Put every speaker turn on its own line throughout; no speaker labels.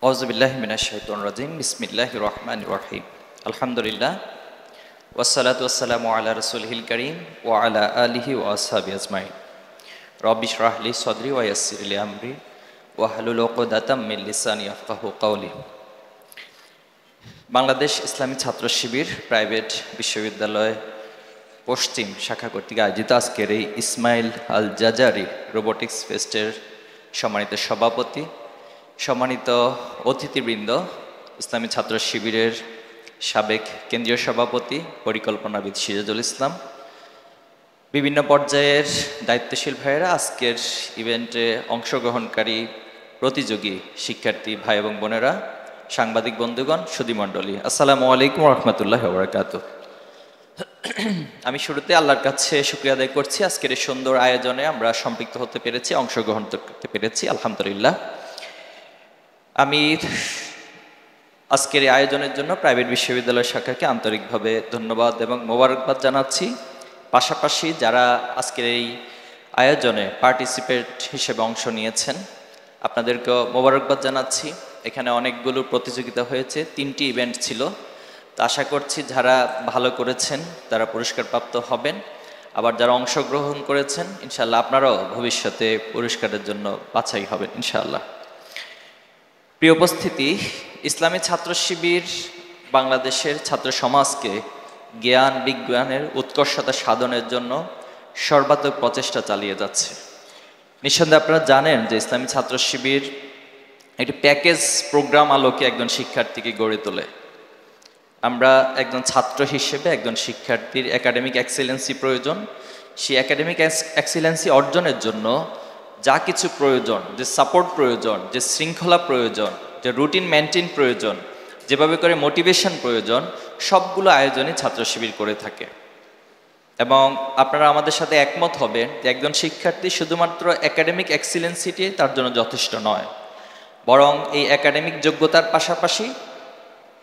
আউযুবিল্লাহি মিনাশ শাইতানির রাজিম বিসমিল্লাহির রহমানির রহিম আলহামদুলিল্লাহ ওয়াসসালাতু ওয়াসসালামু আলা রাসূলিল কারীম ওয়া আলা আলিহি ওয়া আসহাবিহি আজমাইন রব্বি ইশরাহ লি সাদরি ওয়া ইয়াসসির লি আমরি ওয়াহলুল উকদাতাম মিন লিসানি ইয়াফকাহু কওলি। বাংলাদেশ ইসলামী ছাত্র শিবির প্রাইভেট বিশ্ববিদ্যালয় পশ্চিম শাখা কর্তৃক আয়োজিত আজকের এই ইসমাইল আল জাজারি রোবোটিক্স ফেস্টের সম্মানিত সভাপতি, সম্মানিত অতিথিবৃন্দ, ইসলামী ছাত্র শিবিরের সাবেক কেন্দ্রীয় সভাপতি পরিকল্পনাবিদ সিরাজুল ইসলাম, বিভিন্ন পর্যায়ের দায়িত্বশীল ভাইয়েরা, আজকের ইভেন্টে অংশগ্রহণকারী প্রতিযোগী শিক্ষার্থী ভাই এবং বোনেরা, সাংবাদিক বন্ধুগণ, সুধীমণ্ডলী, আসসালামু আলাইকুম রহমতুল্লাহ বারাকাতুহু। আমি শুরুতে আল্লাহর কাছে শুকরিয়া আদায় করছি, আজকের এই সুন্দর আয়োজনে আমরা সম্পৃক্ত হতে পেরেছি, অংশগ্রহণ করতে পেরেছি, আলহামদুলিল্লাহ। আমি আজকের এই আয়োজনের জন্য প্রাইভেট বিশ্ববিদ্যালয় শাখাকে আন্তরিকভাবে ধন্যবাদ এবং মোবারকবাদ জানাচ্ছি। পাশাপাশি যারা আজকের এই আয়োজনে পার্টিসিপেট হিসেবে অংশ নিয়েছেন আপনাদেরকেও মোবারকবাদ জানাচ্ছি। এখানে অনেকগুলো প্রতিযোগিতা হয়েছে, 3টি ইভেন্ট ছিল। তো আশা করছি যারা ভালো করেছেন তারা পুরস্কারপ্রাপ্ত হবেন, আবার যারা অংশগ্রহণ করেছেন ইনশাআল্লাহ আপনারাও ভবিষ্যতে পুরস্কারের জন্য বাছাই হবেন ইনশাআল্লাহ। প্রিয় উপস্থিতি, ইসলামী ছাত্র শিবির বাংলাদেশের ছাত্র সমাজকে জ্ঞান বিজ্ঞানের উৎকর্ষতা সাধনের জন্য সর্বাত্মক প্রচেষ্টা চালিয়ে যাচ্ছে। নিঃসন্দেহে আপনারা জানেন যে ইসলামী ছাত্র শিবির একটি প্যাকেজ প্রোগ্রাম আলোকে একজন শিক্ষার্থীকে গড়ে তোলে। আমরা একজন ছাত্র হিসেবে একজন শিক্ষার্থীর একাডেমিক এক্সেলেন্সি প্রয়োজন, সেই একাডেমিক এক্সেলেন্সি অর্জনের জন্য যা কিছু প্রয়োজন, যে সাপোর্ট প্রয়োজন, যে শৃঙ্খলা প্রয়োজন, যে রুটিন মেনটেন প্রয়োজন, যেভাবে করে মোটিভেশন প্রয়োজন, সবগুলো আয়োজনই ছাত্র শিবির করে থাকে। এবং আপনারা আমাদের সাথে একমত হবেন যে একজন শিক্ষার্থী শুধুমাত্র একাডেমিক এক্সেলেন্সিটি তার জন্য যথেষ্ট নয়, বরং এই একাডেমিক যোগ্যতার পাশাপাশি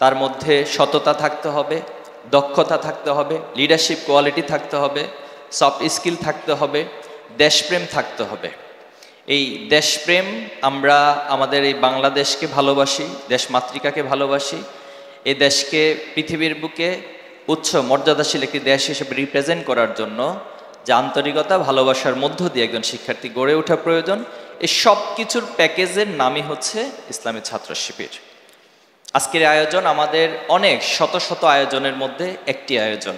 তার মধ্যে সততা থাকতে হবে, দক্ষতা থাকতে হবে, লিডারশিপ কোয়ালিটি থাকতে হবে, সফট স্কিল থাকতে হবে, দেশপ্রেম থাকতে হবে। এই দেশপ্রেম, আমরা আমাদের এই বাংলাদেশকে ভালোবাসি, দেশমাতৃকাকে ভালোবাসি, এই দেশকে পৃথিবীর বুকে উচ্চ মর্যাদাশীল একটি দেশ হিসেবে রিপ্রেজেন্ট করার জন্য যে আন্তরিকতা, ভালোবাসার মধ্য দিয়ে একজন শিক্ষার্থী গড়ে ওঠা প্রয়োজন, এই সব কিছুর প্যাকেজের নামই হচ্ছে ইসলামী ছাত্র শিবির। আজকের আয়োজন আমাদের অনেক শত শত আয়োজনের মধ্যে একটি আয়োজন।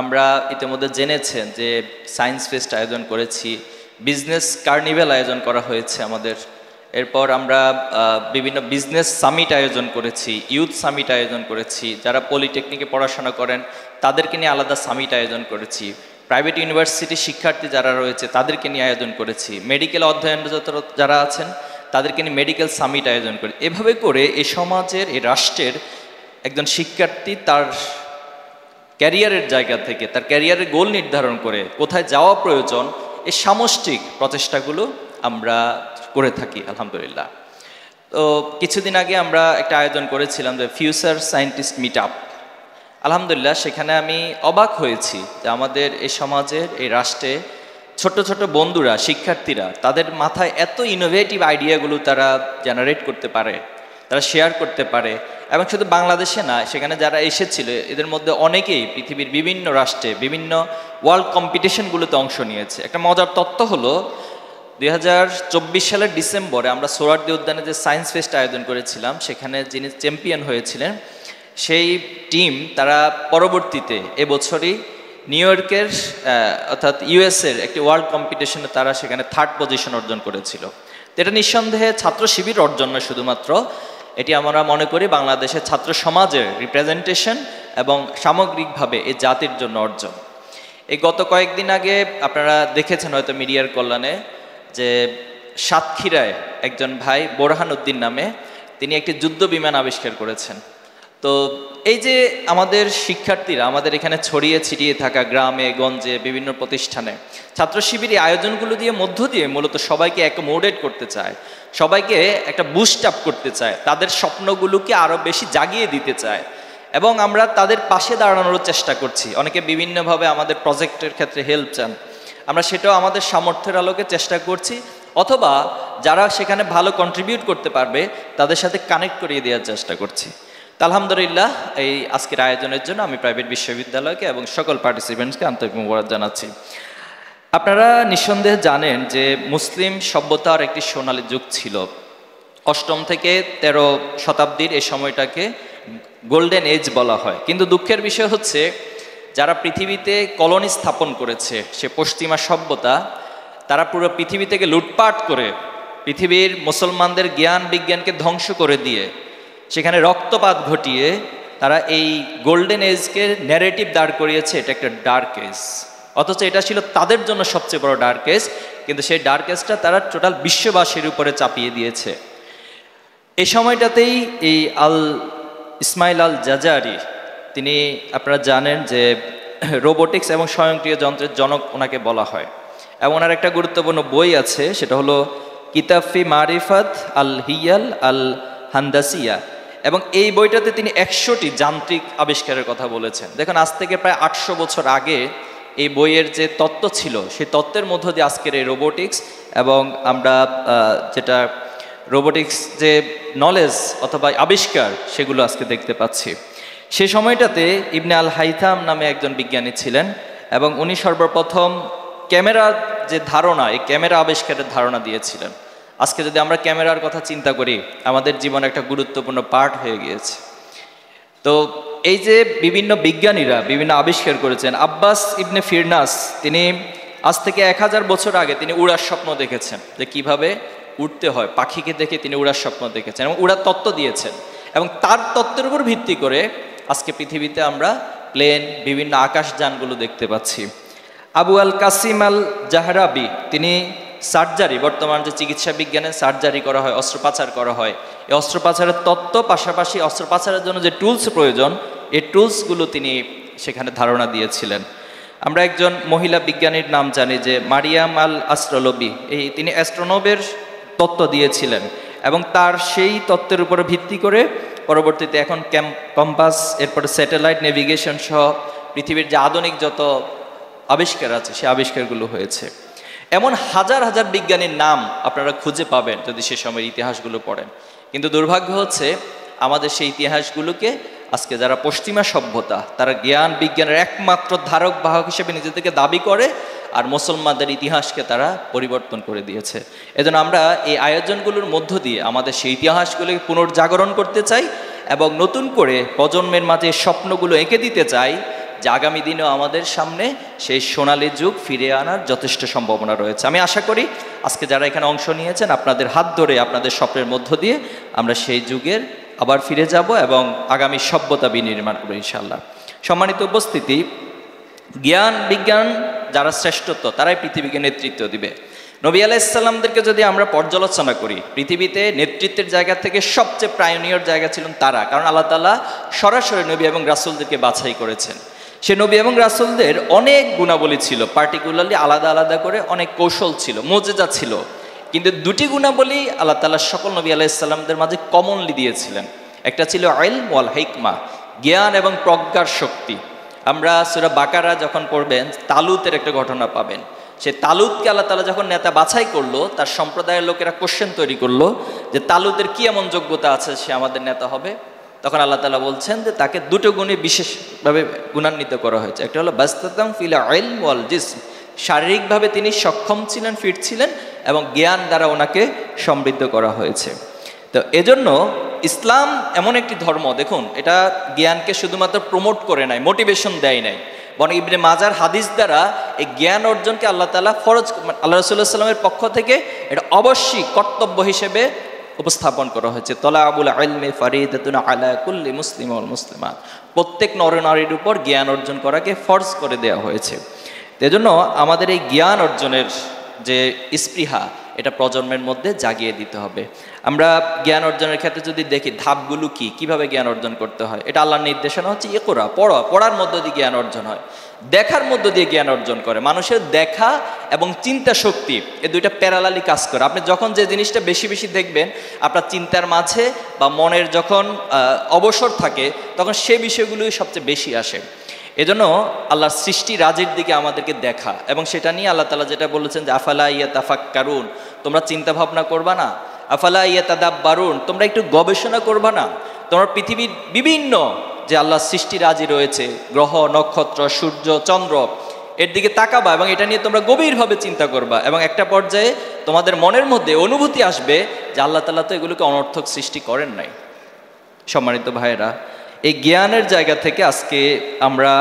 আমরা ইতিমধ্যে জেনেছেন যে সায়েন্স ফেস্ট আয়োজন করেছি, বিজনেস কার্নিভেল আয়োজন করা হয়েছে আমাদের, এরপর আমরা বিভিন্ন বিজনেস সামিট আয়োজন করেছি, ইউথ সামিট আয়োজন করেছি, যারা পলিটেকনিকে পড়াশোনা করেন তাদেরকে নিয়ে আলাদা সামিট আয়োজন করেছি, প্রাইভেট ইউনিভার্সিটি শিক্ষার্থী যারা রয়েছে তাদেরকে নিয়ে আয়োজন করেছি, মেডিকেল অধ্যয়নরত যারা আছেন তাদেরকে নিয়ে মেডিকেল সামিট আয়োজন করি। এভাবে করে এই সমাজের, এই রাষ্ট্রের একজন শিক্ষার্থী তার ক্যারিয়ারের জায়গা থেকে, তার ক্যারিয়ারের গোল নির্ধারণ করে কোথায় যাওয়া প্রয়োজন, এই সামষ্টিক প্রচেষ্টাগুলো আমরা করে থাকি আলহামদুলিল্লাহ। তো কিছুদিন আগে আমরা একটা আয়োজন করেছিলাম যে ফিউচার সায়েন্টিস্ট মিট আপ। আলহামদুলিল্লাহ, সেখানে আমি অবাক হয়েছি যে আমাদের এই সমাজের, এই রাষ্ট্রে ছোট ছোট বন্ধুরা, শিক্ষার্থীরা, তাদের মাথায় এত ইনোভেটিভ আইডিয়াগুলো তারা জেনারেট করতে পারে, তারা শেয়ার করতে পারে। এবং শুধু বাংলাদেশে না, সেখানে যারা এসেছিল এদের মধ্যে অনেকেই পৃথিবীর বিভিন্ন রাষ্ট্রে বিভিন্ন ওয়ার্ল্ড কম্পিটিশনগুলোতে অংশ নিয়েছে। একটা মজার তথ্য হলো 2024 সালের ডিসেম্বরে আমরা সোহরাওয়ার্দী উদ্যানে যে সায়েন্স ফেস্ট আয়োজন করেছিলাম, সেখানে যিনি চ্যাম্পিয়ন হয়েছিলেন সেই টিম, তারা পরবর্তীতে এবছরই নিউ ইয়র্কের অর্থাৎ ইউএসের একটি ওয়ার্ল্ড কম্পিটিশনে তারা সেখানে 3rd পজিশন অর্জন করেছিল। তো এটা নিঃসন্দেহে ছাত্র শিবির অর্জন নয় শুধুমাত্র, এটি আমরা মনে করি বাংলাদেশের ছাত্র সমাজের রিপ্রেজেন্টেশন এবং সামগ্রিকভাবে এই জাতির জন্য অর্জন। এই গত কয়েকদিন আগে আপনারা দেখেছেন হয়তো মিডিয়ার কল্যাণে যে সাতক্ষীরায় একজন ভাই বোরহান উদ্দিন নামে, তিনি একটি যুদ্ধ বিমান আবিষ্কার করেছেন। তো এই যে আমাদের শিক্ষার্থীরা আমাদের এখানে ছড়িয়ে ছিটিয়ে থাকা গ্রামে গঞ্জে বিভিন্ন প্রতিষ্ঠানে ছাত্র শিবির আয়োজনগুলো দিয়ে মধ্য দিয়ে মূলত সবাইকে অ্যাকোমোডেট করতে চায়, সবাইকে একটা বুস্ট আপ করতে চায়, তাদের স্বপ্নগুলোকে আরও বেশি জাগিয়ে দিতে চায় এবং আমরা তাদের পাশে দাঁড়ানোর চেষ্টা করছি। অনেকে বিভিন্নভাবে আমাদের প্রজেক্টের ক্ষেত্রে হেল্প চান, আমরা সেটাও আমাদের সামর্থ্যের আলোকে চেষ্টা করছি। অথবা যারা সেখানে ভালো কন্ট্রিবিউট করতে পারবে তাদের সাথে কানেক্ট করিয়ে দেওয়ার চেষ্টা করছি। তা আলহামদুলিল্লাহ এই আজকের আয়োজনের জন্য আমি প্রাইভেট বিশ্ববিদ্যালয়কে এবং সকল পার্টিসিপেন্টসকে আন্তরিক মোবারক জানাচ্ছি। আপনারা নিঃসন্দেহে জানেন যে মুসলিম সভ্যতার একটি সোনালী যুগ ছিল। 8ম থেকে 13 শতাব্দীর এই সময়টাকে গোল্ডেন এজ বলা হয়। কিন্তু দুঃখের বিষয় হচ্ছে যারা পৃথিবীতে কলোনি স্থাপন করেছে, সে পশ্চিমা সভ্যতা, তারা পুরো পৃথিবী থেকে লুটপাট করে পৃথিবীর মুসলমানদের জ্ঞান বিজ্ঞানকে ধ্বংস করে দিয়ে সেখানে রক্তপাত ঘটিয়ে তারা এই গোল্ডেন এজকে ন্যারেটিভ দাঁড় করিয়েছে এটা একটা ডার্ক এজ। অথচ এটা ছিল তাদের জন্য সবচেয়ে বড় ডার্ক এজ, কিন্তু সেই ডার্ক এজটা তারা টোটাল বিশ্ববাসীর উপরে চাপিয়ে দিয়েছে। এই সময়টাতেই এই ইসমাইল আল জাজারি, তিনি আপনারা জানেন যে রোবোটিক্স এবং স্বয়ংক্রিয় যন্ত্রের জনক ওনাকে বলা হয়। এবং ওনার একটা গুরুত্বপূর্ণ বই আছে, সেটা হলো কিতাব ফি মারিফাত আল হিয়াল আল হান্দাসিয়া। এবং এই বইটাতে তিনি 100টি যান্ত্রিক আবিষ্কারের কথা বলেছেন। দেখুন, আজ থেকে প্রায় 800 বছর আগে এই বইয়ের যে তত্ত্ব ছিল, সেই তত্ত্বের মধ্য দিয়ে আজকের এই রোবোটিক্স এবং আমরা যেটা রোবোটিক্স যে নলেজ অথবা আবিষ্কার সেগুলো আজকে দেখতে পাচ্ছি। সে সময়টাতে ইবনে আল হাইথাম নামে একজন বিজ্ঞানী ছিলেন এবং উনি সর্বপ্রথম ক্যামেরার যে ধারণা, এই ক্যামেরা আবিষ্কারের ধারণা দিয়েছিলেন। আজকে যদি আমরা ক্যামেরার কথা চিন্তা করি, আমাদের জীবনে একটা গুরুত্বপূর্ণ পার্ট হয়ে গিয়েছে। তো এই যে বিভিন্ন বিজ্ঞানীরা বিভিন্ন আবিষ্কার করেছেন, আব্বাস ইবনে ফিরনাস তিনি আজ থেকে 1000 বছর আগে তিনি উড়ার স্বপ্ন দেখেছেন, যে কিভাবে উড়তে হয়, পাখিকে দেখে তিনি উড়ার স্বপ্ন দেখেছেন এবং উড়ার তত্ত্ব দিয়েছেন। এবং তার তত্ত্বের উপর ভিত্তি করে আজকে পৃথিবীতে আমরা প্লেন, বিভিন্ন আকাশযানগুলো দেখতে পাচ্ছি। আবু আল কাসিম আল জাহরাবি তিনি সার্জারি, বর্তমান যে চিকিৎসা বিজ্ঞানে সার্জারি করা হয়, অস্ত্রোপচার করা হয়, এই অস্ত্রোপচারের তত্ত্ব পাশাপাশি অস্ত্রোপচারের জন্য যে টুলস প্রয়োজন, এই টুলসগুলো তিনি সেখানে ধারণা দিয়েছিলেন। আমরা একজন মহিলা বিজ্ঞানীর নাম জানি যে মারিয়াম আল আস্ট্রোলবি, তিনি অ্যাস্ট্রোনবের তত্ত্ব দিয়েছিলেন এবং তার সেই তত্ত্বের উপরে ভিত্তি করে পরবর্তীতে এখন কম্পাস, এরপরে স্যাটেলাইট নেভিগেশন সহ পৃথিবীর যে আধুনিক যত আবিষ্কার আছে সে আবিষ্কারগুলো হয়েছে। এমন হাজার হাজার বিজ্ঞানীর নাম আপনারা খুঁজে পাবেন যদি সে সময়ের ইতিহাসগুলো পড়েন। কিন্তু দুর্ভাগ্য হচ্ছে আমাদের সেই ইতিহাসগুলোকে আজকে যারা পশ্চিমা সভ্যতা, তারা জ্ঞান বিজ্ঞানের একমাত্র ধারক বাহক হিসেবে নিজেদেরকে দাবি করে, আর মুসলমানদের ইতিহাসকে তারা পরিবর্তন করে দিয়েছে। এজন্য আমরা এই আয়োজনগুলোর মধ্য দিয়ে আমাদের সেই ইতিহাসগুলোকে পুনর্জাগরণ করতে চাই এবং নতুন করে প্রজন্মের মাঝে স্বপ্নগুলো এঁকে দিতে চাই যে আগামী দিনেও আমাদের সামনে সেই সোনালী যুগ ফিরে আনার যথেষ্ট সম্ভাবনা রয়েছে। আমি আশা করি আজকে যারা এখানে অংশ নিয়েছেন, আপনাদের হাত ধরে আপনাদের স্বপ্নের মধ্য দিয়ে আমরা সেই যুগের আবার ফিরে যাব এবং আগামী সভ্যতা বিনির্মাণ করব ইনশাআল্লাহ। সম্মানিত উপস্থিতি, জ্ঞান বিজ্ঞান যারা শ্রেষ্ঠত্ব, তারাই পৃথিবীকে নেতৃত্ব দিবে। নবী আলাইহিসসালামদেরকে যদি আমরা পর্যালোচনা করি, পৃথিবীতে নেতৃত্বের জায়গা থেকে সবচেয়ে প্রায়োনিয়র জায়গা ছিলেন তারা, কারণ আল্লাহ তাআলা সরাসরি নবী এবং রাসূলদেরকে বাছাই করেছেন। সে নবী এবং রাসূলদের অনেক গুণাবলী ছিল, পার্টিকুলারলি আলাদা আলাদা করে অনেক কৌশল ছিল, মুজিজা ছিল, কিন্তু দুটি গুণাবলী আল্লাহ তাআলা সকল নবী আলাইহিসসালামদের মাঝে কমনলি দিয়েছিলেন। একটা ছিল ইলম ওয়াল হিকমা, জ্ঞান এবং প্রজ্ঞার শক্তি। আমরা সূরা বাকারা যখন পড়বেন, তালুতের একটা ঘটনা পাবেন। সে তালুতকে আল্লাহ তাআলা যখন নেতা বাছাই করলো, তার সম্প্রদায়ের লোকেরা কোশ্চেন তৈরি করলো যে তালুতের কি এমন যোগ্যতা আছে সে আমাদের নেতা হবে। তখন আল্লাহ তাআলা বলছেন যে তাকে দুটো গুণে বিশেষভাবে গুণান্বিত করা হয়েছে। একটা হলো বাস্তাতাম ফিল ইলম ওয়াল জিসম, শারীরিকভাবে তিনি সক্ষম ছিলেন, ফিট ছিলেন এবং জ্ঞান দ্বারা ওনাকে সমৃদ্ধ করা হয়েছে। তো এজন্য ইসলাম এমন একটি ধর্ম, দেখুন এটা জ্ঞানকে শুধুমাত্র প্রমোট করে নাই, মোটিভেশন দেয় নাই, বরং ইবনে মাজার হাদিস দ্বারা এই জ্ঞান অর্জনকে আল্লাহ তাআলা ফরজ, আল্লাহ রাসূলুল্লাহ সাল্লাল্লাহু আলাইহি ওয়াসাল্লামের পক্ষ থেকে এটা অবশ্যই কর্তব্য হিসেবে উপস্থাপন করা হয়েছে। তলাবুল ইলমি ফারিদাতুন আলা কুল্লি মুসলিম ওয়াল মুসলিমাত, প্রত্যেক নরনারীর উপর জ্ঞান অর্জন করাকে ফরজ করে দেওয়া হয়েছে। এজন্য আমাদের এই জ্ঞান অর্জনের যে স্পৃহা, এটা প্রজন্মের মধ্যে জাগিয়ে দিতে হবে। আমরা জ্ঞান অর্জনের ক্ষেত্রে যদি দেখি ধাপগুলো কি, কিভাবে জ্ঞান অর্জন করতে হয়, এটা আল্লাহর নির্দেশনা হচ্ছে ইকরা, পড়া, পড়ার মধ্য দিয়ে জ্ঞান অর্জন হয়, দেখার মধ্য দিয়ে জ্ঞান অর্জন করে। মানুষের দেখা এবং চিন্তা শক্তি, এই দুইটা প্যারালালি কাজ করে। আপনি যখন যে জিনিসটা বেশি বেশি দেখবেন, আপনার চিন্তার মাঝে বা মনের যখন অবসর থাকে, তখন সে বিষয়গুলোই সবচেয়ে বেশি আসে। এজন্য আল্লাহর সৃষ্টি রাজির দিকে আমাদেরকে দেখা, এবং সেটা নিয়ে আল্লাহ তাআলা যেটা বলেছেন যে আফালা ইয়াতাফাক্কারুন, তোমরা চিন্তা ভাবনা করবা না, আফালা ইয়াতাদাব্বারুন, তোমরা একটু গবেষণা করবা না, তোমরা পৃথিবীর বিভিন্ন যে আল্লাহর সৃষ্টি রাজি রয়েছে, গ্রহ নক্ষত্র সূর্য চন্দ্র, এর দিকে তাকাবা এবং এটা নিয়ে তোমরা গভীরভাবে চিন্তা করবা, এবং একটা পর্যায়ে তোমাদের মনের মধ্যে অনুভূতি আসবে যে আল্লাহ তাআলা তো এগুলোকে অনর্থক সৃষ্টি করেন নাই। সম্মানিত ভাইয়েরা, এই জ্ঞানের জায়গা থেকে আজকে আমরা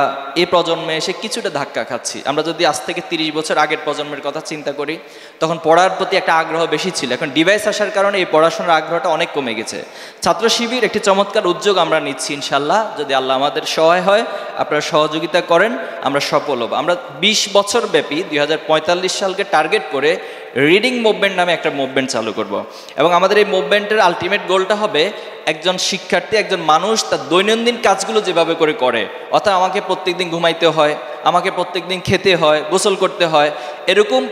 এই প্রজন্মে এসে কিছুটা ধাক্কা খাচ্ছি। আমরা যদি আজ থেকে 30 বছর আগের প্রজন্মের কথা চিন্তা করি, তখন পড়ার প্রতি একটা আগ্রহ বেশি ছিল। এখন ডিভাইস আসার কারণে এই পড়াশোনার আগ্রহটা অনেক কমে গেছে। ছাত্র শিবির একটি চমৎকার উদ্যোগ আমরা নিচ্ছি, ইনশাল্লাহ যদি আল্লাহ আমাদের সহায় হয়, আপনারা সহযোগিতা করেন, আমরা সফল হব। আমরা 20 বছর ব্যাপী 2045 সালকে টার্গেট করে রিডিং মুভমেন্ট নামে একটা মুভমেন্ট চালু করব, এবং আমাদের এই মুভমেন্টের আলটিমেট গোলটা হবে একজন শিক্ষার্থী, একজন মানুষ তার দৈনন্দিন কাজগুলো যেভাবে করে, অর্থাৎ আমাকে প্রত্যেকদিন ঘুমাইতে হয়, আমাকে প্রত্যেকদিন খেতে হয়, গোসল করতে হয়, এরকম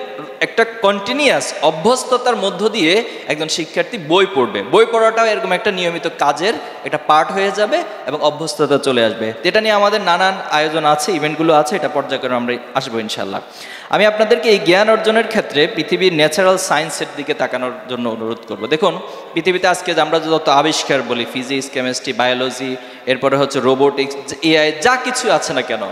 একটা কন্টিনিউয়াস অভ্যস্ততার মধ্য দিয়ে একজন শিক্ষার্থী বই পড়বে। বই পড়াটাও এরকম একটা নিয়মিত কাজের একটা পার্ট হয়ে যাবে এবং অভ্যস্ততা চলে আসবে। এটা নিয়ে আমাদের নানান আয়োজন আছে, ইভেন্টগুলো আছে, এটা পর্যায়ক্রমে আমরা আসবো ইনশাল্লাহ। আমি আপনাদেরকে এই জ্ঞান অর্জনের ক্ষেত্রে পৃথিবীর ন্যাচারাল সায়েন্সের দিকে তাকানোর জন্য অনুরোধ করব। দেখুন, পৃথিবীতে আজকে আমরা যত আবিষ্কার বলি, ফিজিক্স, কেমিস্ট্রি, বায়োলজি, এরপরে হচ্ছে রোবোটিক্স, এআই, যা কিছু আছে না কেন,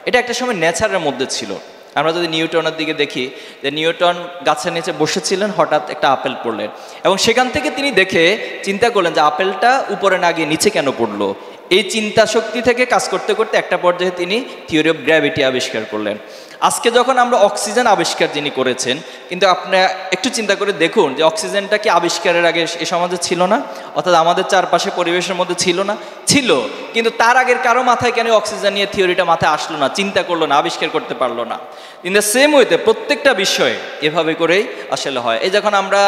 এটা একটা সময় নেচারের মধ্যে ছিল। আমরা যদি নিউটনের দিকে দেখি, যে নিউটন গাছের নিচে বসেছিলেন, হঠাৎ একটা আপেল পড়লেন, এবং সেখান থেকে তিনি দেখে চিন্তা করলেন যে আপেলটা উপরে না গিয়ে নিচে কেন পড়লো। এই চিন্তা শক্তি থেকে কাজ করতে করতে একটা পর্যায়ে তিনি থিওরি অফ গ্র্যাভিটি আবিষ্কার করলেন। আজকে যখন আমরা অক্সিজেন আবিষ্কার যিনি করেছেন, কিন্তু আপনি একটু চিন্তা করে দেখুন যে অক্সিজেনটা কি আবিষ্কারের আগে এ সমাজে ছিল না? অর্থাৎ আমাদের চারপাশে পরিবেশের মধ্যে ছিল না? ছিল, কিন্তু তার আগের কারো মাথায় কেন অক্সিজেন নিয়ে থিওরিটা মাথায় আসলো না, চিন্তা করলো না, আবিষ্কার করতে পারলো না? ইন দ্য সেম ওয়েতে প্রত্যেকটা বিষয়ে এভাবে করেই আসলে হয়। এই যখন আমরা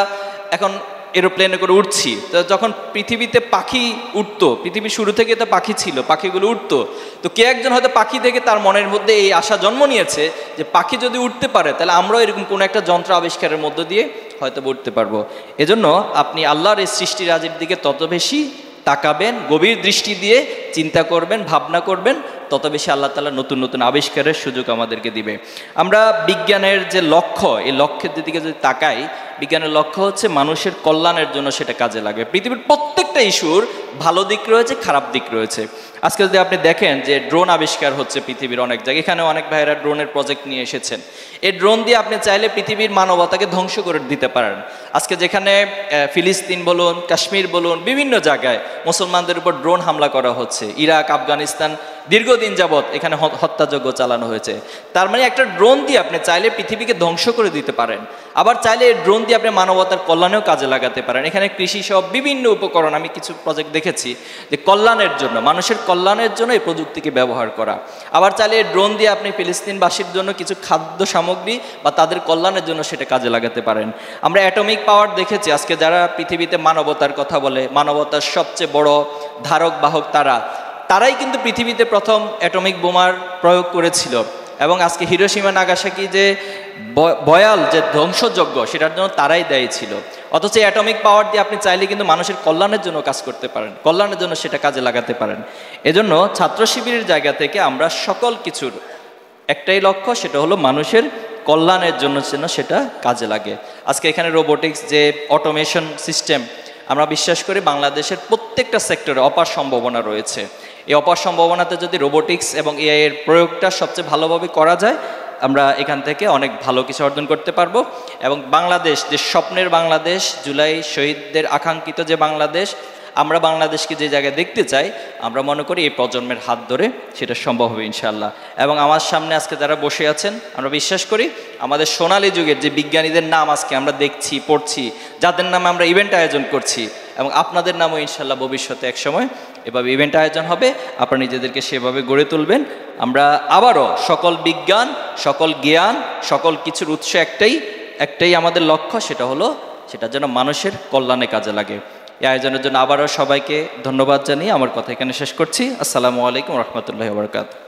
এখন এরোপ্লেনে করে উঠছি, তো যখন পৃথিবীতে পাখি উঠতো, পৃথিবীর শুরু থেকে তো পাখি ছিল, পাখিগুলো উঠতো, তো কে একজন হয়তো পাখি থেকে তার মনের মধ্যে এই আশা জন্ম নিয়েছে যে পাখি যদি উঠতে পারে তাহলে আমরাও এরকম কোনো একটা যন্ত্র আবিষ্কারের মধ্য দিয়ে হয়তো উঠতে পারবো। এজন্য আপনি আল্লাহর এই সৃষ্টি রাজির দিকে তত বেশি তাকাবেন, গভীর দৃষ্টি দিয়ে চিন্তা করবেন, ভাবনা করবেন, তত বেশি আল্লাহ তাআলা নতুন নতুন আবিষ্কারের সুযোগ আমাদেরকে দিবে। আমরা বিজ্ঞানের যে লক্ষ্য, এই লক্ষ্যের দিকে যদি তাকাই, বিজ্ঞানের লক্ষ্য হচ্ছে মানুষের কল্যাণের জন্য সেটা কাজে লাগে। পৃথিবীর প্রত্যেকটা ইস্যুর ভালো দিক রয়েছে, খারাপ দিক রয়েছে। আজকে যদি আপনি দেখেন যে ড্রোন আবিষ্কার হচ্ছে পৃথিবীর অনেক জায়গায়, এখানে অনেক ভাইয়েরা ড্রোনের প্রজেক্ট নিয়ে এসেছেন। এই ড্রোন দিয়ে আপনি চাইলে পৃথিবীর মানবতাকে ধ্বংস করে দিতে পারেন। আজকে যেখানে ফিলিস্তিন বলুন, কাশ্মীর বলুন, বিভিন্ন জায়গায় মুসলমানদের উপর ড্রোন হামলা করা হচ্ছে, ইরাক, আফগানিস্তান, দীর্ঘদিন যাবৎ এখানে হত্যাযজ্ঞ চালানো হয়েছে। তার মানে একটা ড্রোন দিয়ে আপনি চাইলে পৃথিবীকে ধ্বংস করে দিতে পারেন, আবার চাইলে এই ড্রোন দিয়ে আপনি মানবতার কল্যাণেও কাজে লাগাতে পারেন। এখানে কৃষি সহ বিভিন্ন উপকরণ, আমি কিছু প্রজেক্ট দেখেছি যে কল্যাণের জন্য, মানুষের কল্যাণের জন্য এই প্রযুক্তিকে ব্যবহার করা। আবার চাইলে এই ড্রোন দিয়ে আপনি ফিলিস্তিনবাসীর জন্য কিছু খাদ্য সামগ্রী বা তাদের কল্যাণের জন্য সেটা কাজে লাগাতে পারেন। আমরা অ্যাটমিক পাওয়ার দেখেছি, আজকে যারা পৃথিবীতে মানবতার কথা বলে, মানবতার সবচেয়ে বড় ধারক বাহক তারাই কিন্তু পৃথিবীতে প্রথম অ্যাটমিক বোমার প্রয়োগ করেছিল, এবং আজকে হিরোশিমা নাগাসাকি যে ভয়াল যে ধ্বংসযজ্ঞ, সেটার জন্য তারাই দায়ী ছিল। অথচ অ্যাটমিক পাওয়ার দিয়ে আপনি চাইলে কিন্তু মানুষের কল্যাণের জন্য কাজ করতে পারেন, কল্যাণের জন্য সেটা কাজে লাগাতে পারেন। এজন্য ছাত্র শিবিরের জায়গা থেকে আমরা সকল কিছুর একটাই লক্ষ্য, সেটা হলো মানুষের কল্যাণের জন্য যেন সেটা কাজে লাগে। আজকে এখানে রোবোটিক্স যে অটোমেশন সিস্টেম, আমরা বিশ্বাস করি বাংলাদেশের প্রত্যেকটা সেক্টরে অপার সম্ভাবনা রয়েছে। এই অপার সম্ভাবনাতে যদি রোবোটিক্স এবং এআই এর প্রয়োগটা সবচেয়ে ভালোভাবে করা যায়, আমরা এখান থেকে অনেক ভালো কিছু অর্জন করতে পারবো। এবং বাংলাদেশ যে স্বপ্নের বাংলাদেশ, জুলাই শহীদদের আকাঙ্ক্ষিত যে বাংলাদেশ, আমরা বাংলাদেশকে যে জায়গায় দেখতে চাই, আমরা মনে করি এই প্রজন্মের হাত ধরে সেটা সম্ভব হবে ইনশাআল্লাহ। এবং আমার সামনে আজকে যারা বসে আছেন, আমরা বিশ্বাস করি আমাদের সোনালী যুগের যে বিজ্ঞানীদের নাম আজকে আমরা দেখছি, পড়ছি, যাদের নামে আমরা ইভেন্ট আয়োজন করছি, এবং আপনাদের নামও ইনশাআল্লাহ ভবিষ্যতে একসময় এভাবে ইভেন্ট আয়োজন হবে, আপনারা নিজেদেরকে সেভাবে গড়ে তুলবেন। আমরা আবারও সকল বিজ্ঞান, সকল জ্ঞান, সকল কিছুর উৎস একটাই আমাদের লক্ষ্য, সেটা হলো সেটা যেন মানুষের কল্যাণে কাজে লাগে। এই আয়োজনের জন্য আবারও সবাইকে ধন্যবাদ জানিয়ে আমার কথা এখানে শেষ করছি। আসসালামু আলাইকুম রহমতুল্লাহি ওয়া বারাকাতুহু।